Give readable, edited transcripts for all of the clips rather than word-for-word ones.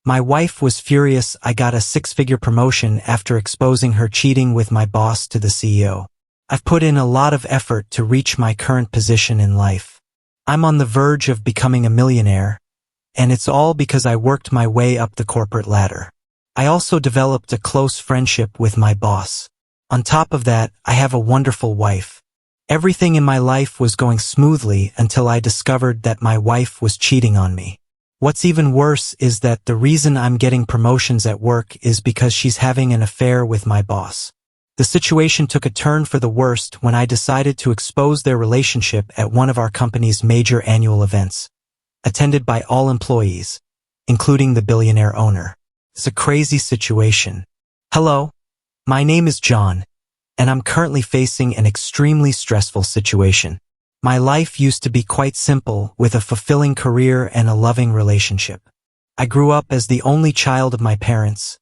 My wife was furious I got a six-figure promotion after exposing her cheating with my boss to the CEO. I've put in a lot of effort to reach my current position in life. I'm on the verge of becoming a millionaire, and it's all because I worked my way up the corporate ladder. I also developed a close friendship with my boss. On top of that, I have a wonderful wife. Everything in my life was going smoothly until I discovered that my wife was cheating on me. What's even worse is that the reason I'm getting promotions at work is because she's having an affair with my boss. The situation took a turn for the worst when I decided to expose their relationship at one of our company's major annual events, attended by all employees, including the billionaire owner. It's a crazy situation. Hello, my name is John, and I'm currently facing an extremely stressful situation. My life used to be quite simple, with a fulfilling career and a loving relationship. I grew up as the only child of my parents,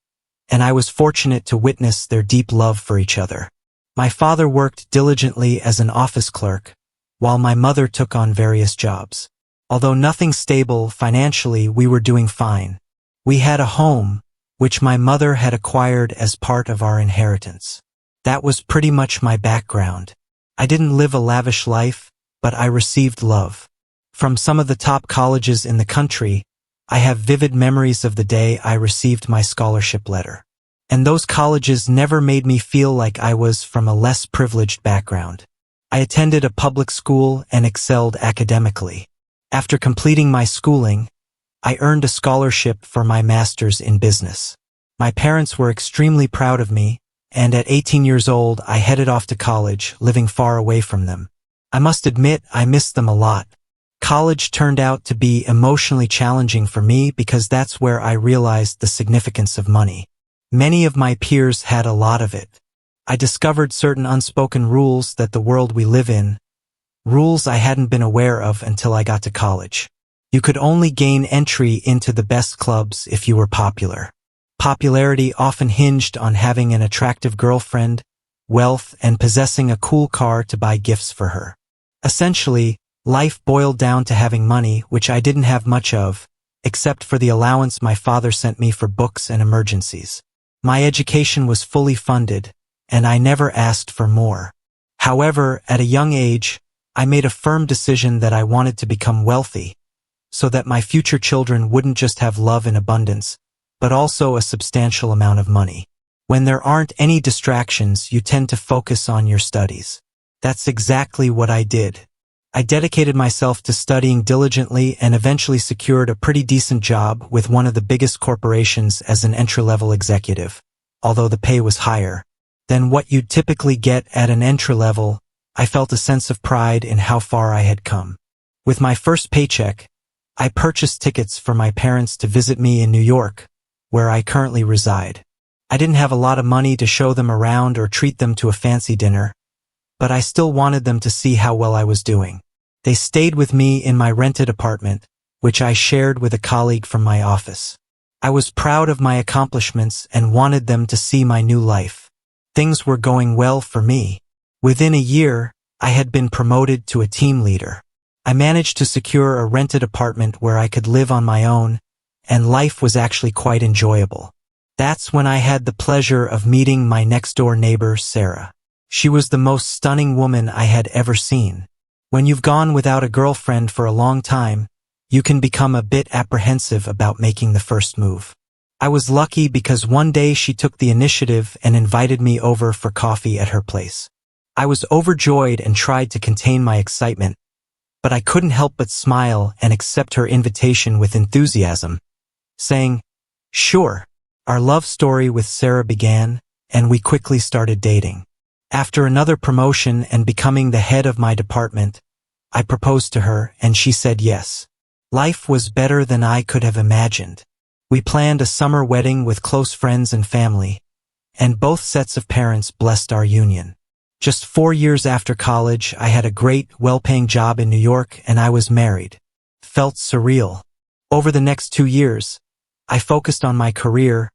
and I was fortunate to witness their deep love for each other. My father worked diligently as an office clerk, while my mother took on various jobs. Although nothing stable financially, we were doing fine. We had a home, which my mother had acquired as part of our inheritance. That was pretty much my background. I didn't live a lavish life, but I received love. From some of the top colleges in the country, I have vivid memories of the day I received my scholarship letter. And those colleges never made me feel like I was from a less privileged background. I attended a public school and excelled academically. After completing my schooling, I earned a scholarship for my master's in business. My parents were extremely proud of me, and at 18 years old I headed off to college, living far away from them. I must admit I missed them a lot. College turned out to be emotionally challenging for me because that's where I realized the significance of money. Many of my peers had a lot of it. I discovered certain unspoken rules that the world we live in, rules I hadn't been aware of until I got to college. You could only gain entry into the best clubs if you were popular. Popularity often hinged on having an attractive girlfriend, wealth, and possessing a cool car to buy gifts for her. Essentially, life boiled down to having money, which I didn't have much of, except for the allowance my father sent me for books and emergencies. My education was fully funded, and I never asked for more. However, at a young age, I made a firm decision that I wanted to become wealthy, so that my future children wouldn't just have love in abundance, but also a substantial amount of money. When there aren't any distractions, you tend to focus on your studies. That's exactly what I did. I dedicated myself to studying diligently and eventually secured a pretty decent job with one of the biggest corporations as an entry-level executive, although the pay was higher than what you'd typically get at an entry level. I felt a sense of pride in how far I had come. With my first paycheck, I purchased tickets for my parents to visit me in New York, where I currently reside. I didn't have a lot of money to show them around or treat them to a fancy dinner, but I still wanted them to see how well I was doing. They stayed with me in my rented apartment, which I shared with a colleague from my office. I was proud of my accomplishments and wanted them to see my new life. Things were going well for me. Within a year, I had been promoted to a team leader. I managed to secure a rented apartment where I could live on my own, and life was actually quite enjoyable. That's when I had the pleasure of meeting my next-door neighbor, Sarah. She was the most stunning woman I had ever seen. When you've gone without a girlfriend for a long time, you can become a bit apprehensive about making the first move. I was lucky because one day she took the initiative and invited me over for coffee at her place. I was overjoyed and tried to contain my excitement, but I couldn't help but smile and accept her invitation with enthusiasm, saying, "Sure." Our love story with Sarah began, and we quickly started dating. After another promotion and becoming the head of my department, I proposed to her and she said yes. Life was better than I could have imagined. We planned a summer wedding with close friends and family, and both sets of parents blessed our union. Just 4 years after college, I had a great, well-paying job in New York and I was married. Felt surreal. Over the next 2 years, I focused on my career,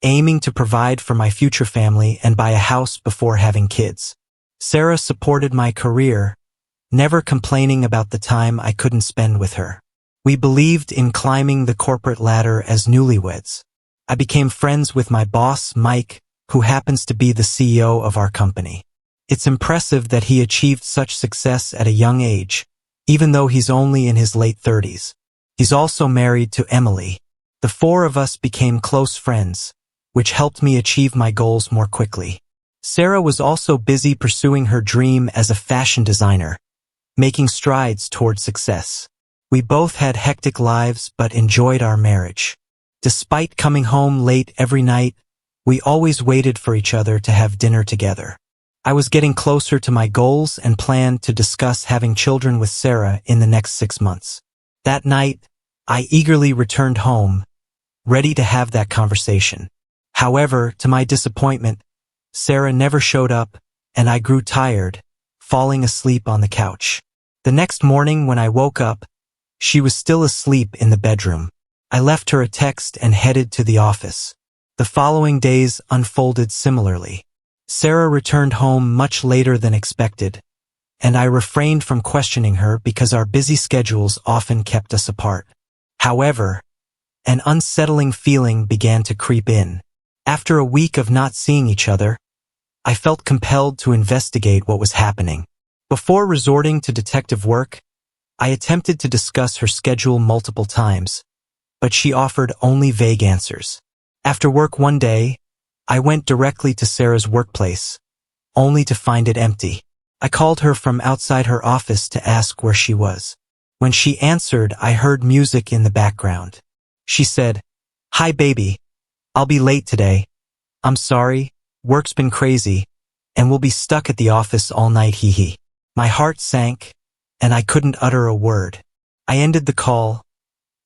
aiming to provide for my future family and buy a house before having kids. Sarah supported my career, never complaining about the time I couldn't spend with her. We believed in climbing the corporate ladder as newlyweds. I became friends with my boss, Mike, who happens to be the CEO of our company. It's impressive that he achieved such success at a young age, even though he's only in his late 30s. He's also married to Emily. The four of us became close friends, which helped me achieve my goals more quickly. Sarah was also busy pursuing her dream as a fashion designer, making strides toward success. We both had hectic lives but enjoyed our marriage. Despite coming home late every night, we always waited for each other to have dinner together. I was getting closer to my goals and planned to discuss having children with Sarah in the next 6 months. That night, I eagerly returned home, ready to have that conversation. However, to my disappointment, Sarah never showed up, and I grew tired, falling asleep on the couch. The next morning when I woke up, she was still asleep in the bedroom. I left her a text and headed to the office. The following days unfolded similarly. Sarah returned home much later than expected, and I refrained from questioning her because our busy schedules often kept us apart. However, an unsettling feeling began to creep in. After a week of not seeing each other, I felt compelled to investigate what was happening. Before resorting to detective work, I attempted to discuss her schedule multiple times, but she offered only vague answers. After work one day, I went directly to Sarah's workplace, only to find it empty. I called her from outside her office to ask where she was. When she answered, I heard music in the background. She said, "Hi baby, I'll be late today. I'm sorry, work's been crazy, and we'll be stuck at the office all night, hee hee." My heart sank, and I couldn't utter a word. I ended the call,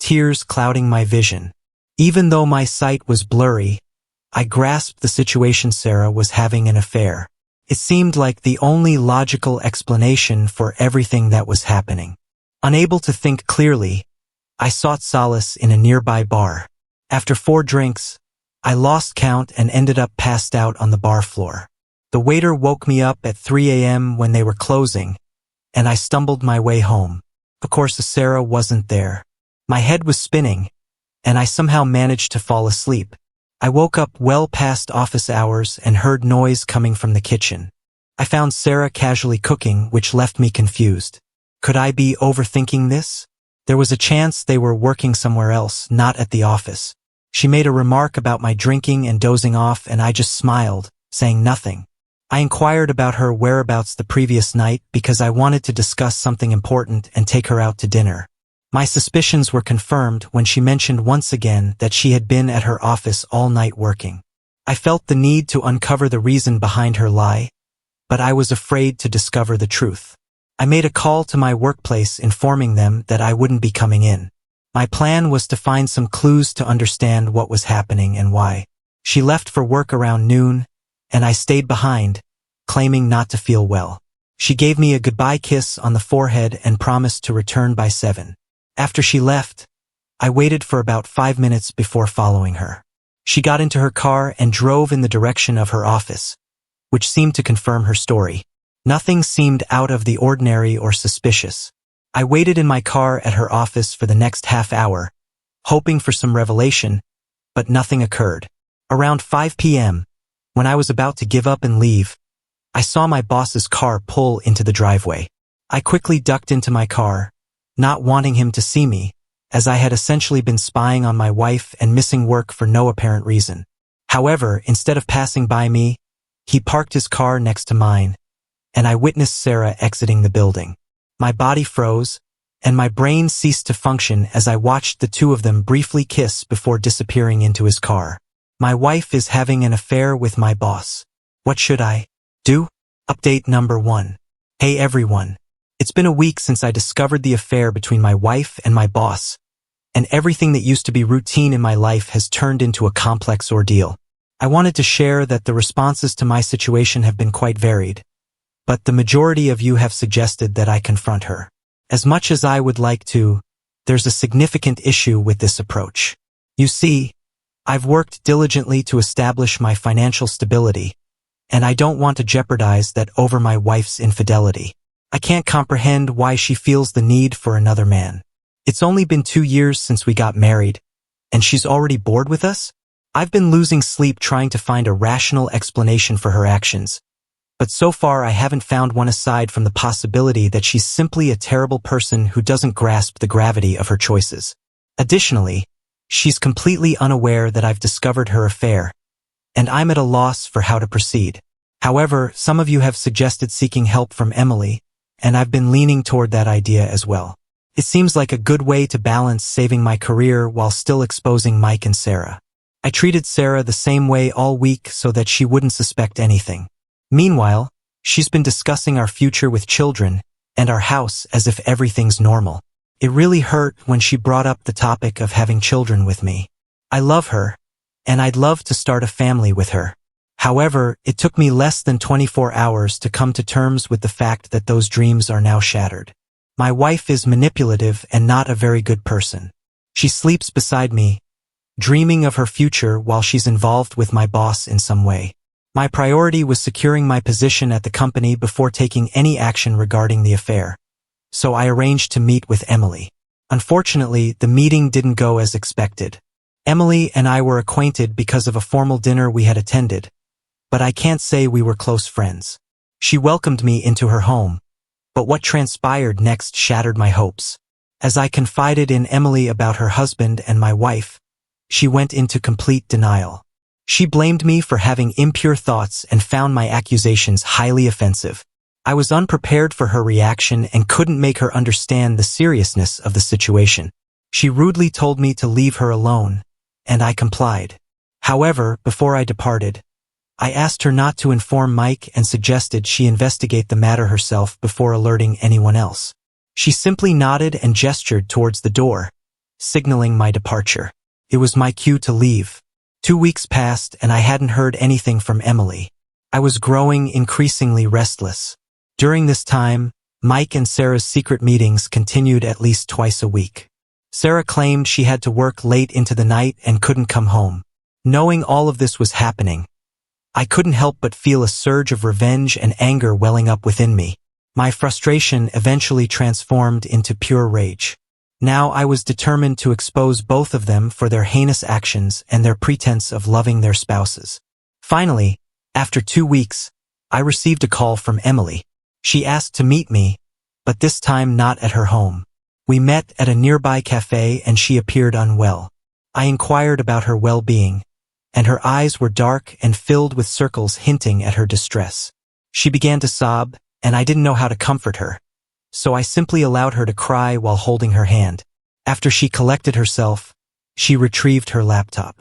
tears clouding my vision. Even though my sight was blurry, I grasped the situation. Sarah was having an affair. It seemed like the only logical explanation for everything that was happening. Unable to think clearly, I sought solace in a nearby bar. After 4 drinks, I lost count and ended up passed out on the bar floor. The waiter woke me up at 3 a.m. when they were closing, and I stumbled my way home. Of course, Sarah wasn't there. My head was spinning, and I somehow managed to fall asleep. I woke up well past office hours and heard noise coming from the kitchen. I found Sarah casually cooking, which left me confused. Could I be overthinking this? There was a chance they were working somewhere else, not at the office. She made a remark about my drinking and dozing off, and I just smiled, saying nothing. I inquired about her whereabouts the previous night because I wanted to discuss something important and take her out to dinner. My suspicions were confirmed when she mentioned once again that she had been at her office all night working. I felt the need to uncover the reason behind her lie, but I was afraid to discover the truth. I made a call to my workplace informing them that I wouldn't be coming in. My plan was to find some clues to understand what was happening and why. She left for work around noon, and I stayed behind, claiming not to feel well. She gave me a goodbye kiss on the forehead and promised to return by 7. After she left, I waited for about 5 minutes before following her. She got into her car and drove in the direction of her office, which seemed to confirm her story. Nothing seemed out of the ordinary or suspicious. I waited in my car at her office for the next half hour, hoping for some revelation, but nothing occurred. Around 5 p.m., when I was about to give up and leave, I saw my boss's car pull into the driveway. I quickly ducked into my car, not wanting him to see me, as I had essentially been spying on my wife and missing work for no apparent reason. However, instead of passing by me, he parked his car next to mine, and I witnessed Sarah exiting the building. My body froze, and my brain ceased to function as I watched the two of them briefly kiss before disappearing into his car. My wife is having an affair with my boss. What should I do? Update number 1. Hey everyone. It's been a week since I discovered the affair between my wife and my boss, and everything that used to be routine in my life has turned into a complex ordeal. I wanted to share that the responses to my situation have been quite varied, but the majority of you have suggested that I confront her. As much as I would like to, there's a significant issue with this approach. You see, I've worked diligently to establish my financial stability, and I don't want to jeopardize that over my wife's infidelity. I can't comprehend why she feels the need for another man. It's only been 2 years since we got married, and she's already bored with us? I've been losing sleep trying to find a rational explanation for her actions, but so far I haven't found one aside from the possibility that she's simply a terrible person who doesn't grasp the gravity of her choices. Additionally, she's completely unaware that I've discovered her affair, and I'm at a loss for how to proceed. However, some of you have suggested seeking help from Emily, and I've been leaning toward that idea as well. It seems like a good way to balance saving my career while still exposing Mike and Sarah. I treated Sarah the same way all week so that she wouldn't suspect anything. Meanwhile, she's been discussing our future with children and our house as if everything's normal. It really hurt when she brought up the topic of having children with me. I love her, and I'd love to start a family with her. However, it took me less than 24 hours to come to terms with the fact that those dreams are now shattered. My wife is manipulative and not a very good person. She sleeps beside me, dreaming of her future while she's involved with my boss in some way. My priority was securing my position at the company before taking any action regarding the affair, so I arranged to meet with Emily. Unfortunately, the meeting didn't go as expected. Emily and I were acquainted because of a formal dinner we had attended, but I can't say we were close friends. She welcomed me into her home, but what transpired next shattered my hopes. As I confided in Emily about her husband and my wife, she went into complete denial. She blamed me for having impure thoughts and found my accusations highly offensive. I was unprepared for her reaction and couldn't make her understand the seriousness of the situation. She rudely told me to leave her alone, and I complied. However, before I departed, I asked her not to inform Mike and suggested she investigate the matter herself before alerting anyone else. She simply nodded and gestured towards the door, signaling my departure. It was my cue to leave. 2 weeks passed and I hadn't heard anything from Emily. I was growing increasingly restless. During this time, Mike and Sarah's secret meetings continued at least twice a week. Sarah claimed she had to work late into the night and couldn't come home. Knowing all of this was happening, I couldn't help but feel a surge of revenge and anger welling up within me. My frustration eventually transformed into pure rage. Now I was determined to expose both of them for their heinous actions and their pretense of loving their spouses. Finally, after 2 weeks, I received a call from Emily. She asked to meet me, but this time not at her home. We met at a nearby cafe and she appeared unwell. I inquired about her well-being, and her eyes were dark and filled with circles hinting at her distress. She began to sob, and I didn't know how to comfort her, so I simply allowed her to cry while holding her hand. After she collected herself, she retrieved her laptop.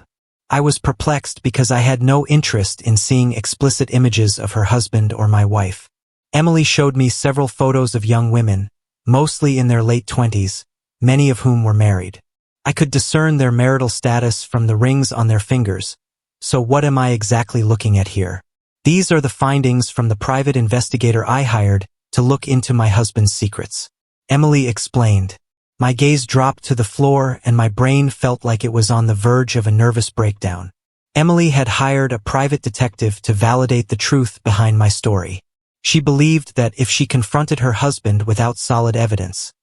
I was perplexed because I had no interest in seeing explicit images of her husband or my wife. Emily showed me several photos of young women, mostly in their late 20s, many of whom were married. I could discern their marital status from the rings on their fingers, so what am I exactly looking at here? These are the findings from the private investigator I hired to look into my husband's secrets. Emily explained. My gaze dropped to the floor and my brain felt like it was on the verge of a nervous breakdown. Emily had hired a private detective to validate the truth behind my story. She believed that if she confronted her husband without solid evidence,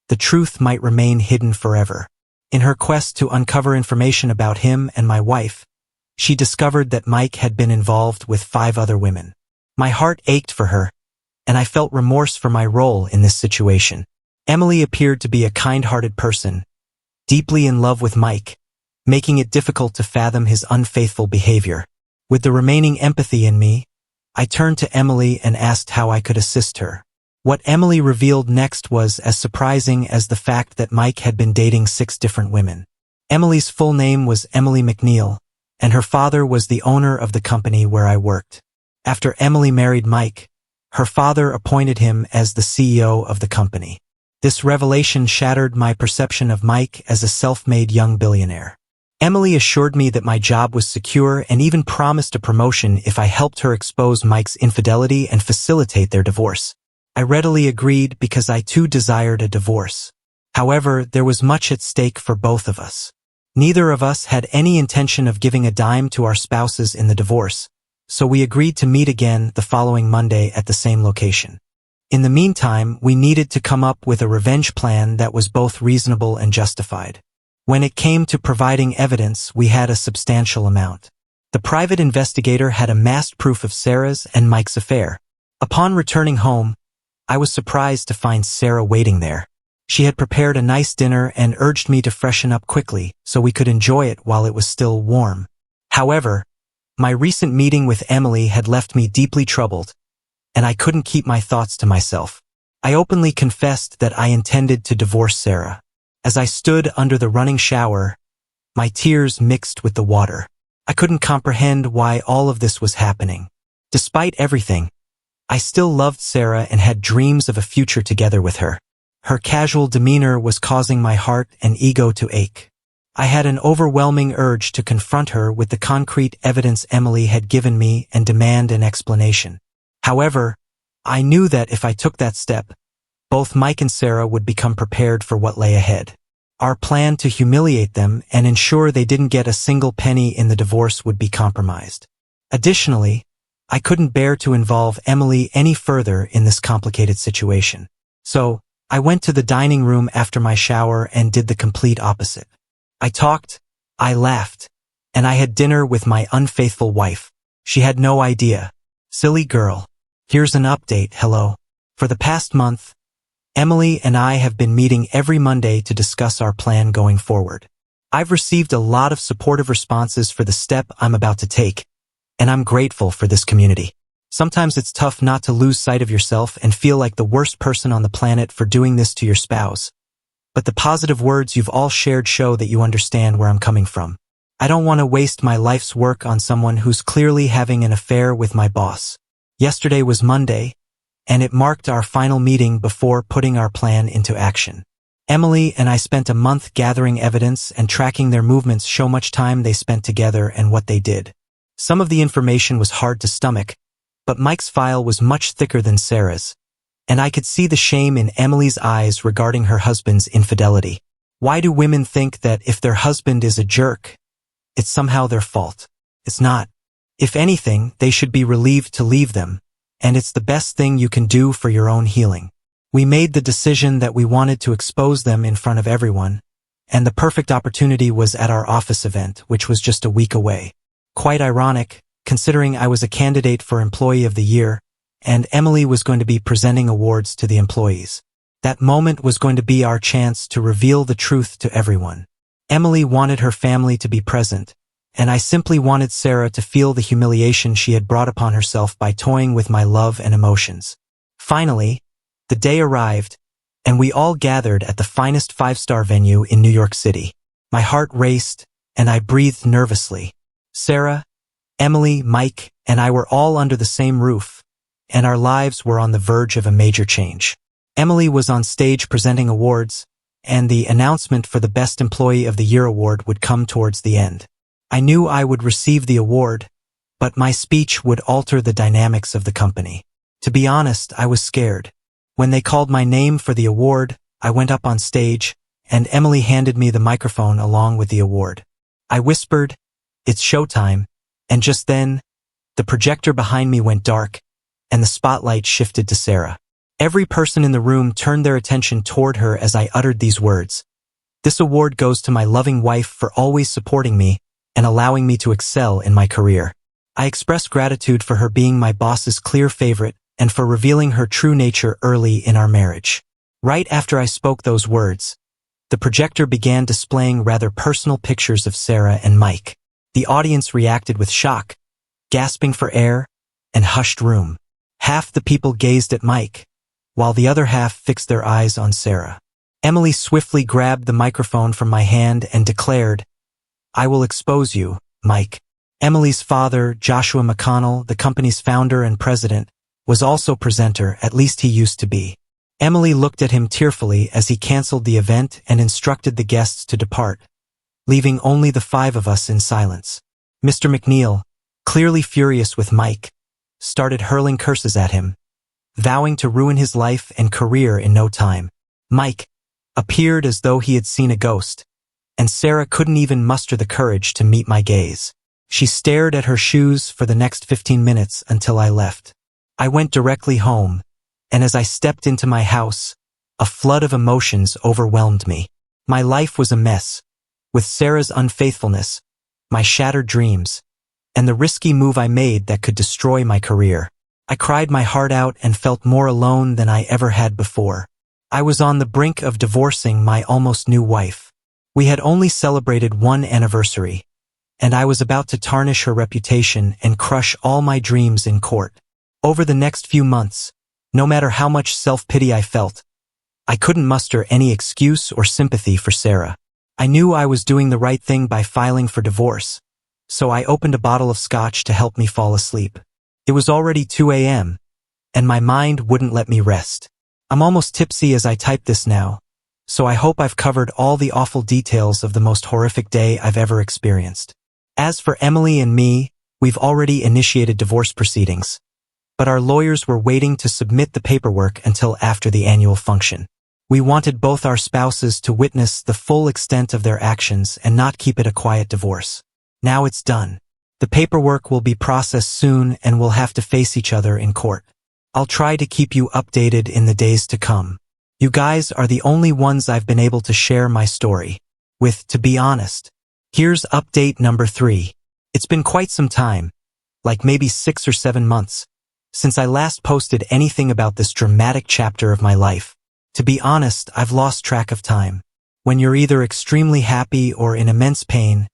the truth might remain hidden forever. In her quest to uncover information about him and my wife, she discovered that Mike had been involved with 5 other women. My heart ached for her, and I felt remorse for my role in this situation. Emily appeared to be a kind-hearted person, deeply in love with Mike, making it difficult to fathom his unfaithful behavior. With the remaining empathy in me, I turned to Emily and asked how I could assist her. What Emily revealed next was as surprising as the fact that Mike had been dating 6 different women. Emily's full name was Emily McNeil, and her father was the owner of the company where I worked. After Emily married Mike, her father appointed him as the CEO of the company. This revelation shattered my perception of Mike as a self-made young billionaire. Emily assured me that my job was secure and even promised a promotion if I helped her expose Mike's infidelity and facilitate their divorce. I readily agreed because I too desired a divorce. However, there was much at stake for both of us. Neither of us had any intention of giving a dime to our spouses in the divorce, so we agreed to meet again the following Monday at the same location. In the meantime, we needed to come up with a revenge plan that was both reasonable and justified. When it came to providing evidence, we had a substantial amount. The private investigator had amassed proof of Sarah's and Mike's affair. Upon returning home, I was surprised to find Sarah waiting there. She had prepared a nice dinner and urged me to freshen up quickly so we could enjoy it while it was still warm. However, my recent meeting with Emily had left me deeply troubled, and I couldn't keep my thoughts to myself. I openly confessed that I intended to divorce Sarah. As I stood under the running shower, my tears mixed with the water. I couldn't comprehend why all of this was happening. Despite everything, I still loved Sarah and had dreams of a future together with her. Her casual demeanor was causing my heart and ego to ache. I had an overwhelming urge to confront her with the concrete evidence Emily had given me and demand an explanation. However, I knew that if I took that step, both Mike and Sarah would become prepared for what lay ahead. Our plan to humiliate them and ensure they didn't get a single penny in the divorce would be compromised. Additionally, I couldn't bear to involve Emily any further in this complicated situation. So, I went to the dining room after my shower and did the complete opposite. I talked, I laughed, and I had dinner with my unfaithful wife. She had no idea. Silly girl. Here's an update, hello. For the past month, Emily and I have been meeting every Monday to discuss our plan going forward. I've received a lot of supportive responses for the step I'm about to take, and I'm grateful for this community. Sometimes it's tough not to lose sight of yourself and feel like the worst person on the planet for doing this to your spouse. But the positive words you've all shared show that you understand where I'm coming from. I don't want to waste my life's work on someone who's clearly having an affair with my boss. Yesterday was Monday, and it marked our final meeting before putting our plan into action. Emily and I spent a month gathering evidence and tracking their movements, show much time they spent together and what they did. Some of the information was hard to stomach, but Mike's file was much thicker than Sarah's, and I could see the shame in Emily's eyes regarding her husband's infidelity. Why do women think that if their husband is a jerk, it's somehow their fault? It's not. If anything, they should be relieved to leave them, and it's the best thing you can do for your own healing. We made the decision that we wanted to expose them in front of everyone, and the perfect opportunity was at our office event, which was just a week away. Quite ironic, considering I was a candidate for Employee of the Year, and Emily was going to be presenting awards to the employees. That moment was going to be our chance to reveal the truth to everyone. Emily wanted her family to be present, and I simply wanted Sarah to feel the humiliation she had brought upon herself by toying with my love and emotions. Finally, the day arrived, and we all gathered at the finest five-star venue in New York City. My heart raced, and I breathed nervously. Sarah, Emily, Mike, and I were all under the same roof, and our lives were on the verge of a major change. Emily was on stage presenting awards, and the announcement for the Best Employee of the Year award would come towards the end. I knew I would receive the award, but my speech would alter the dynamics of the company. To be honest, I was scared. When they called my name for the award, I went up on stage, and Emily handed me the microphone along with the award. I whispered, "It's showtime," and just then, the projector behind me went dark, and the spotlight shifted to Sarah. Every person in the room turned their attention toward her as I uttered these words. "This award goes to my loving wife for always supporting me and allowing me to excel in my career." I expressed gratitude for her being my boss's clear favorite and for revealing her true nature early in our marriage. Right after I spoke those words, the projector began displaying rather personal pictures of Sarah and Mike. The audience reacted with shock, gasping for air, and hushed room. Half the people gazed at Mike, while the other half fixed their eyes on Sarah. Emily swiftly grabbed the microphone from my hand and declared, "I will expose you, Mike." Emily's father, Joshua McConnell, the company's founder and president, was also presenter, at least he used to be. Emily looked at him tearfully as he canceled the event and instructed the guests to depart, leaving only the five of us in silence. Mr. McNeil, clearly furious with Mike, started hurling curses at him, vowing to ruin his life and career in no time. Mike appeared as though he had seen a ghost, and Sarah couldn't even muster the courage to meet my gaze. She stared at her shoes for the next 15 minutes until I left. I went directly home, and as I stepped into my house, a flood of emotions overwhelmed me. My life was a mess, with Sarah's unfaithfulness, my shattered dreams, and the risky move I made that could destroy my career. I cried my heart out and felt more alone than I ever had before. I was on the brink of divorcing my almost new wife. We had only celebrated one anniversary, and I was about to tarnish her reputation and crush all my dreams in court. Over the next few months, no matter how much self-pity I felt, I couldn't muster any excuse or sympathy for Sarah. I knew I was doing the right thing by filing for divorce, so I opened a bottle of scotch to help me fall asleep. It was already 2 a.m., and my mind wouldn't let me rest. I'm almost tipsy as I type this now, so I hope I've covered all the awful details of the most horrific day I've ever experienced. As for Emily and me, we've already initiated divorce proceedings, but our lawyers were waiting to submit the paperwork until after the annual function. We wanted both our spouses to witness the full extent of their actions and not keep it a quiet divorce. Now it's done. The paperwork will be processed soon and we'll have to face each other in court. I'll try to keep you updated in the days to come. You guys are the only ones I've been able to share my story with, to be honest. Here's update number 3. It's been quite some time, like maybe 6 or 7 months, since I last posted anything about this dramatic chapter of my life. To be honest, I've lost track of time. When you're either extremely happy or in immense pain,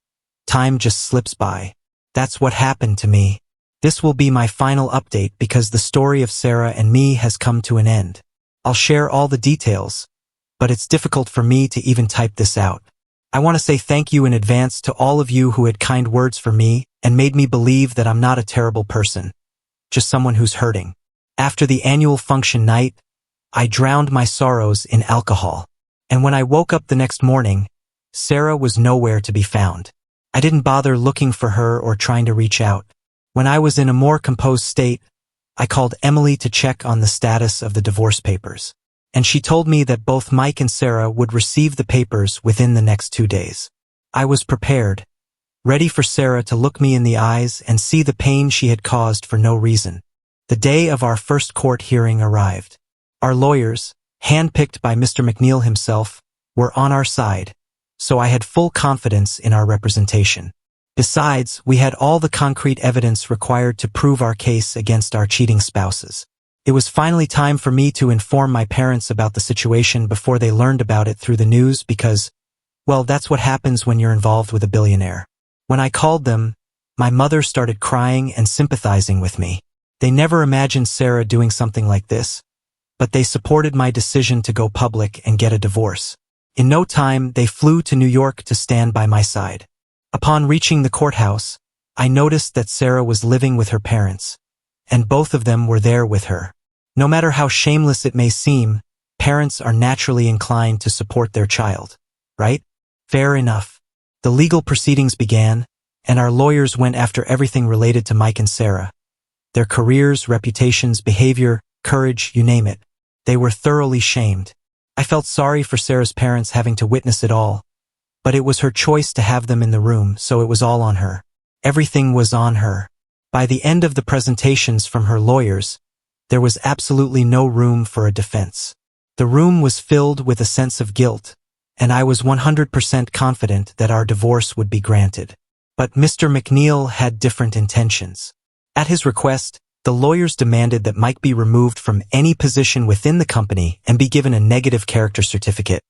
time just slips by. That's what happened to me. This will be my final update because the story of Sarah and me has come to an end. I'll share all the details, but it's difficult for me to even type this out. I want to say thank you in advance to all of you who had kind words for me and made me believe that I'm not a terrible person, just someone who's hurting. After the annual function night, I drowned my sorrows in alcohol, and when I woke up the next morning, Sarah was nowhere to be found. I didn't bother looking for her or trying to reach out. When I was in a more composed state, I called Emily to check on the status of the divorce papers, and she told me that both Mike and Sarah would receive the papers within the next 2 days. I was prepared, ready for Sarah to look me in the eyes and see the pain she had caused for no reason. The day of our first court hearing arrived. Our lawyers, handpicked by Mr. McNeil himself, were on our side, so I had full confidence in our representation. Besides, we had all the concrete evidence required to prove our case against our cheating spouses. It was finally time for me to inform my parents about the situation before they learned about it through the news because, well, that's what happens when you're involved with a billionaire. When I called them, my mother started crying and sympathizing with me. They never imagined Sarah doing something like this, but they supported my decision to go public and get a divorce. In no time, they flew to New York to stand by my side. Upon reaching the courthouse, I noticed that Sarah was living with her parents, and both of them were there with her. No matter how shameless it may seem, parents are naturally inclined to support their child, right? Fair enough. The legal proceedings began, and our lawyers went after everything related to Mike and Sarah. Their careers, reputations, behavior, courage, you name it. They were thoroughly shamed. I felt sorry for Sarah's parents having to witness it all, but it was her choice to have them in the room, so it was all on her. Everything was on her. By the end of the presentations from her lawyers, there was absolutely no room for a defense. The room was filled with a sense of guilt, and I was 100% confident that our divorce would be granted. But Mr. McNeil had different intentions. At his request, the lawyers demanded that Mike be removed from any position within the company and be given a negative character certificate,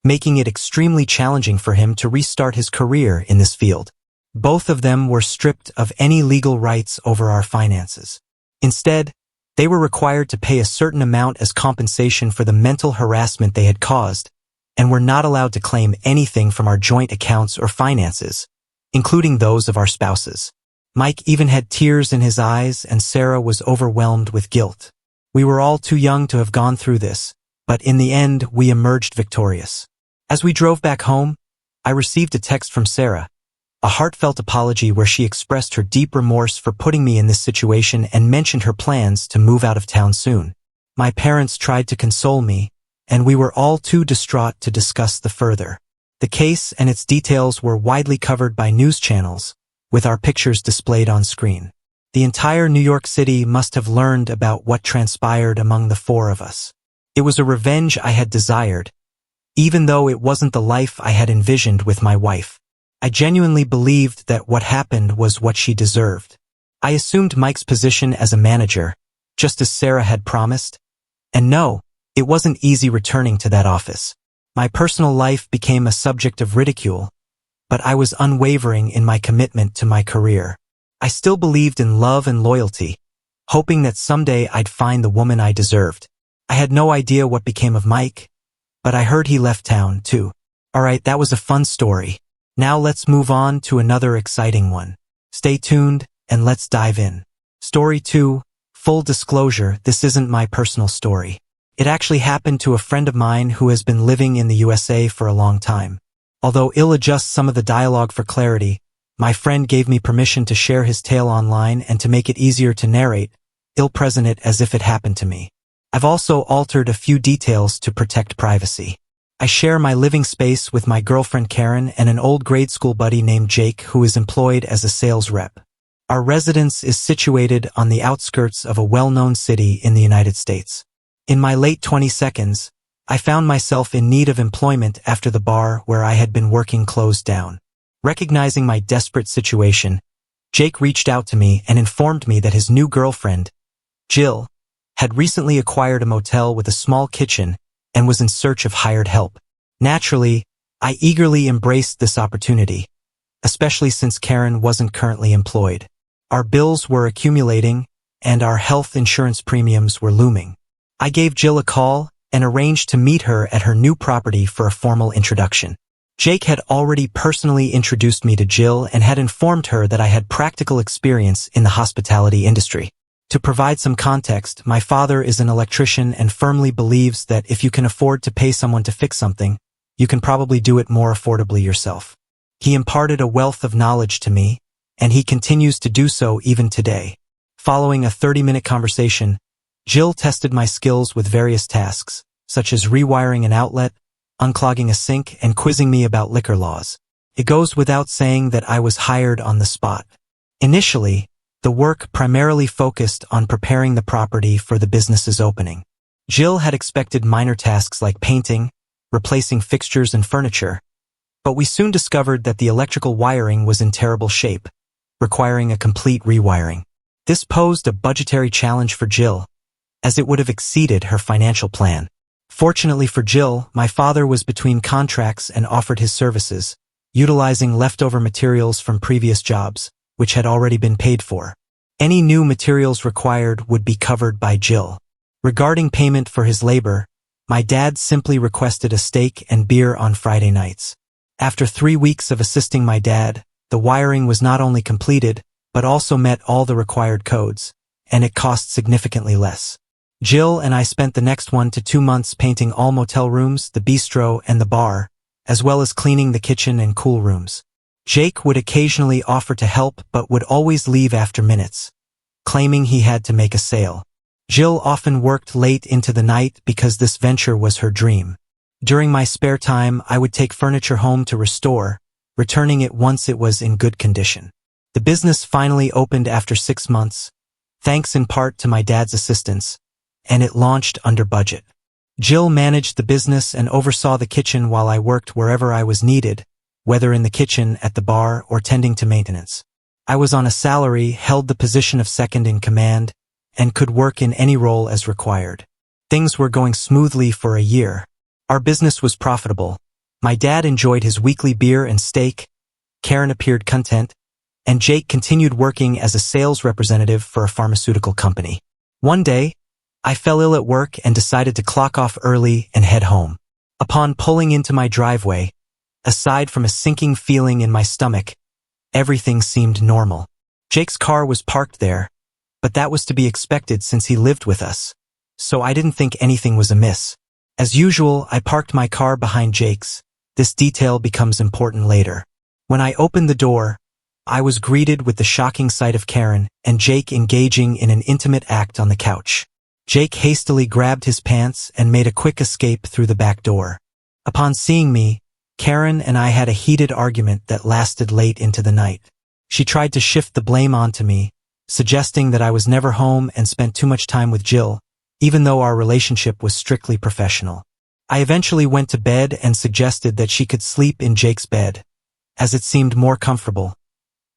making it extremely challenging for him to restart his career in this field. Both of them were stripped of any legal rights over our finances. Instead, they were required to pay a certain amount as compensation for the mental harassment they had caused, and were not allowed to claim anything from our joint accounts or finances, including those of our spouses. Mike even had tears in his eyes, and Sarah was overwhelmed with guilt. We were all too young to have gone through this, but in the end, we emerged victorious. As we drove back home, I received a text from Sarah, a heartfelt apology where she expressed her deep remorse for putting me in this situation and mentioned her plans to move out of town soon. My parents tried to console me, and we were all too distraught to discuss the further. The case and its details were widely covered by news channels, with our pictures displayed on screen. The entire New York City must have learned about what transpired among the four of us. It was a revenge I had desired, even though it wasn't the life I had envisioned with my wife. I genuinely believed that what happened was what she deserved. I assumed Mike's position as a manager, just as Sarah had promised. And no, it wasn't easy returning to that office. My personal life became a subject of ridicule, but I was unwavering in my commitment to my career. I still believed in love and loyalty, hoping that someday I'd find the woman I deserved. I had no idea what became of Mike, but I heard he left town, too. Alright, that was a fun story. Now let's move on to another exciting one. Stay tuned, and let's dive in. Story 2, full disclosure, this isn't my personal story. It actually happened to a friend of mine who has been living in the USA for a long time. Although I'll adjust some of the dialogue for clarity, my friend gave me permission to share his tale online and to make it easier to narrate, I'll present it as if it happened to me. I've also altered a few details to protect privacy. I share my living space with my girlfriend Karen and an old grade school buddy named Jake who is employed as a sales rep. Our residence is situated on the outskirts of a well-known city in the United States. In my late 20s, I found myself in need of employment after the bar where I had been working closed down. Recognizing my desperate situation, Jake reached out to me and informed me that his new girlfriend, Jill, had recently acquired a motel with a small kitchen and was in search of hired help. Naturally, I eagerly embraced this opportunity, especially since Karen wasn't currently employed. Our bills were accumulating, and our health insurance premiums were looming. I gave Jill a call and arranged to meet her at her new property for a formal introduction. Jake had already personally introduced me to Jill and had informed her that I had practical experience in the hospitality industry. To provide some context, my father is an electrician and firmly believes that if you can afford to pay someone to fix something, you can probably do it more affordably yourself. He imparted a wealth of knowledge to me, and he continues to do so even today. Following a 30-minute conversation, Jill tested my skills with various tasks, such as rewiring an outlet, unclogging a sink, and quizzing me about liquor laws. It goes without saying that I was hired on the spot. Initially, the work primarily focused on preparing the property for the business's opening. Jill had expected minor tasks like painting, replacing fixtures and furniture, but we soon discovered that the electrical wiring was in terrible shape, requiring a complete rewiring. This posed a budgetary challenge for Jill, as it would have exceeded her financial plan. Fortunately for Jill, my father was between contracts and offered his services, utilizing leftover materials from previous jobs, which had already been paid for. Any new materials required would be covered by Jill. Regarding payment for his labor, my dad simply requested a steak and beer on Friday nights. After 3 weeks of assisting my dad, the wiring was not only completed, but also met all the required codes, and it cost significantly less. Jill and I spent the next 1 to 2 months painting all motel rooms, the bistro, and the bar, as well as cleaning the kitchen and cool rooms. Jake would occasionally offer to help but would always leave after minutes, claiming he had to make a sale. Jill often worked late into the night because this venture was her dream. During my spare time, I would take furniture home to restore, returning it once it was in good condition. The business finally opened after 6 months, thanks in part to my dad's assistance, and it launched under budget. Jill managed the business and oversaw the kitchen while I worked wherever I was needed, whether in the kitchen, at the bar, or tending to maintenance. I was on a salary, held the position of second in command, and could work in any role as required. Things were going smoothly for a year. Our business was profitable. My dad enjoyed his weekly beer and steak, Karen appeared content, and Jake continued working as a sales representative for a pharmaceutical company. One day, I fell ill at work and decided to clock off early and head home. Upon pulling into my driveway, aside from a sinking feeling in my stomach, everything seemed normal. Jake's car was parked there, but that was to be expected since he lived with us, so I didn't think anything was amiss. As usual, I parked my car behind Jake's. This detail becomes important later. When I opened the door, I was greeted with the shocking sight of Karen and Jake engaging in an intimate act on the couch. Jake hastily grabbed his pants and made a quick escape through the back door. Upon seeing me, Karen and I had a heated argument that lasted late into the night. She tried to shift the blame onto me, suggesting that I was never home and spent too much time with Jill, even though our relationship was strictly professional. I eventually went to bed and suggested that she could sleep in Jake's bed, as it seemed more comfortable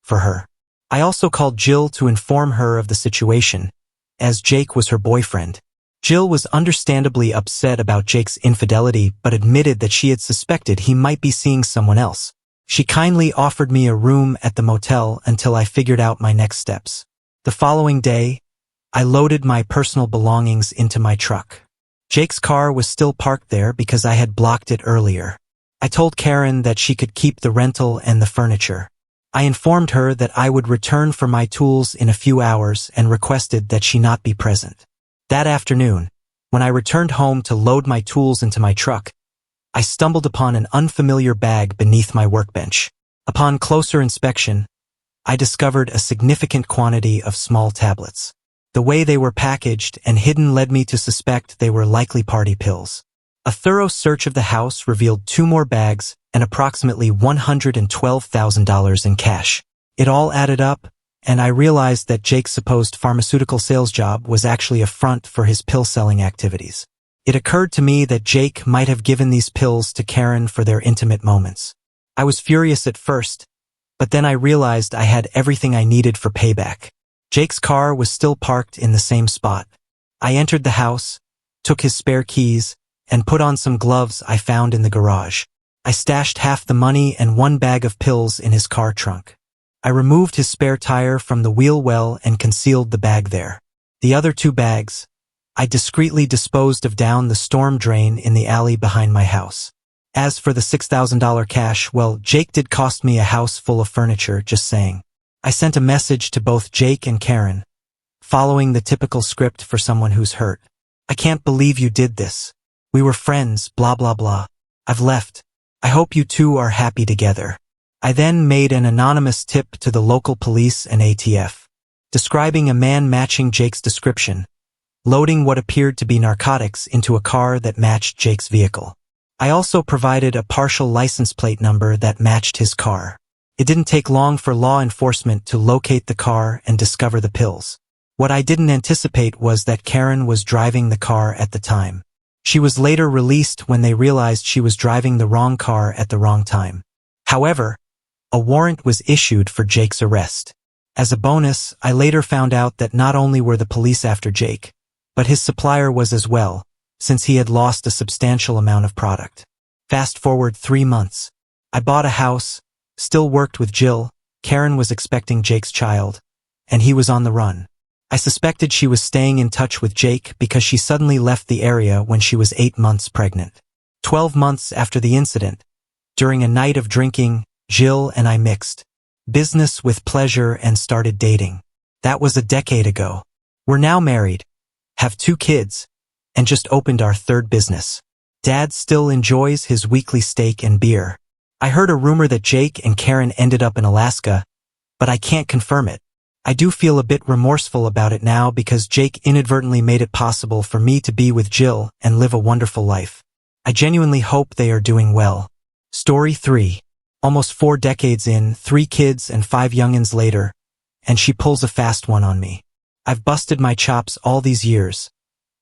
for her. I also called Jill to inform her of the situation, as Jake was her boyfriend. Jill was understandably upset about Jake's infidelity but admitted that she had suspected he might be seeing someone else. She kindly offered me a room at the motel until I figured out my next steps. The following day, I loaded my personal belongings into my truck. Jake's car was still parked there because I had blocked it earlier. I told Karen that she could keep the rental and the furniture. I informed her that I would return for my tools in a few hours and requested that she not be present. That afternoon, when I returned home to load my tools into my truck, I stumbled upon an unfamiliar bag beneath my workbench. Upon closer inspection, I discovered a significant quantity of small tablets. The way they were packaged and hidden led me to suspect they were likely party pills. A thorough search of the house revealed 2 more bags and approximately $112,000 in cash. It all added up, and I realized that Jake's supposed pharmaceutical sales job was actually a front for his pill-selling activities. It occurred to me that Jake might have given these pills to Karen for their intimate moments. I was furious at first, but then I realized I had everything I needed for payback. Jake's car was still parked in the same spot. I entered the house, took his spare keys, and put on some gloves I found in the garage. I stashed half the money and 1 bag of pills in his car trunk. I removed his spare tire from the wheel well and concealed the bag there. The other 2 bags, I discreetly disposed of down the storm drain in the alley behind my house. As for the $6,000 cash, well, Jake did cost me a house full of furniture, just saying. I sent a message to both Jake and Karen, following the typical script for someone who's hurt. I can't believe you did this. We were friends, blah blah blah. I've left. I hope you two are happy together. I then made an anonymous tip to the local police and ATF, describing a man matching Jake's description, loading what appeared to be narcotics into a car that matched Jake's vehicle. I also provided a partial license plate number that matched his car. It didn't take long for law enforcement to locate the car and discover the pills. What I didn't anticipate was that Karen was driving the car at the time. She was later released when they realized she was driving the wrong car at the wrong time. However, a warrant was issued for Jake's arrest. As a bonus, I later found out that not only were the police after Jake, but his supplier was as well, since he had lost a substantial amount of product. Fast forward 3 months. I bought a house, still worked with Jill, Karen was expecting Jake's child, and he was on the run. I suspected she was staying in touch with Jake because she suddenly left the area when she was 8 months pregnant. 12 months after the incident, during a night of drinking, Jill and I mixed business with pleasure and started dating. That was a decade ago. We're now married, have 2 kids, and just opened our 3rd business. Dad still enjoys his weekly steak and beer. I heard a rumor that Jake and Karen ended up in Alaska, but I can't confirm it. I do feel a bit remorseful about it now because Jake inadvertently made it possible for me to be with Jill and live a wonderful life. I genuinely hope they are doing well. Story 3. Almost 4 decades in, 3 kids and 5 youngins later, and she pulls a fast one on me. I've busted my chops all these years,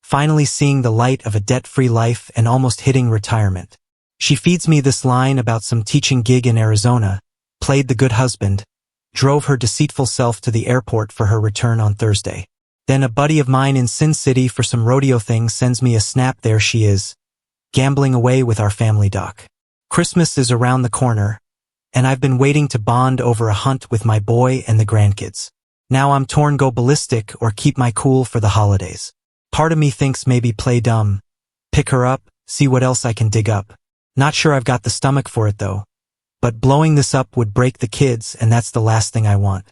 finally seeing the light of a debt-free life and almost hitting retirement. She feeds me this line about some teaching gig in Arizona, played the good husband, drove her deceitful self to the airport for her return on Thursday. Then a buddy of mine in Sin City for some rodeo thing sends me a snap. There she is, gambling away with our family doc. Christmas is around the corner, and I've been waiting to bond over a hunt with my boy and the grandkids. Now I'm torn, go ballistic or keep my cool for the holidays. Part of me thinks maybe play dumb, pick her up, see what else I can dig up. Not sure I've got the stomach for it though. But blowing this up would break the kids, and that's the last thing I want.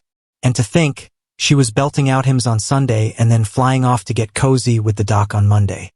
And to think, she was belting out hymns on Sunday and then flying off to get cozy with the doc on Monday.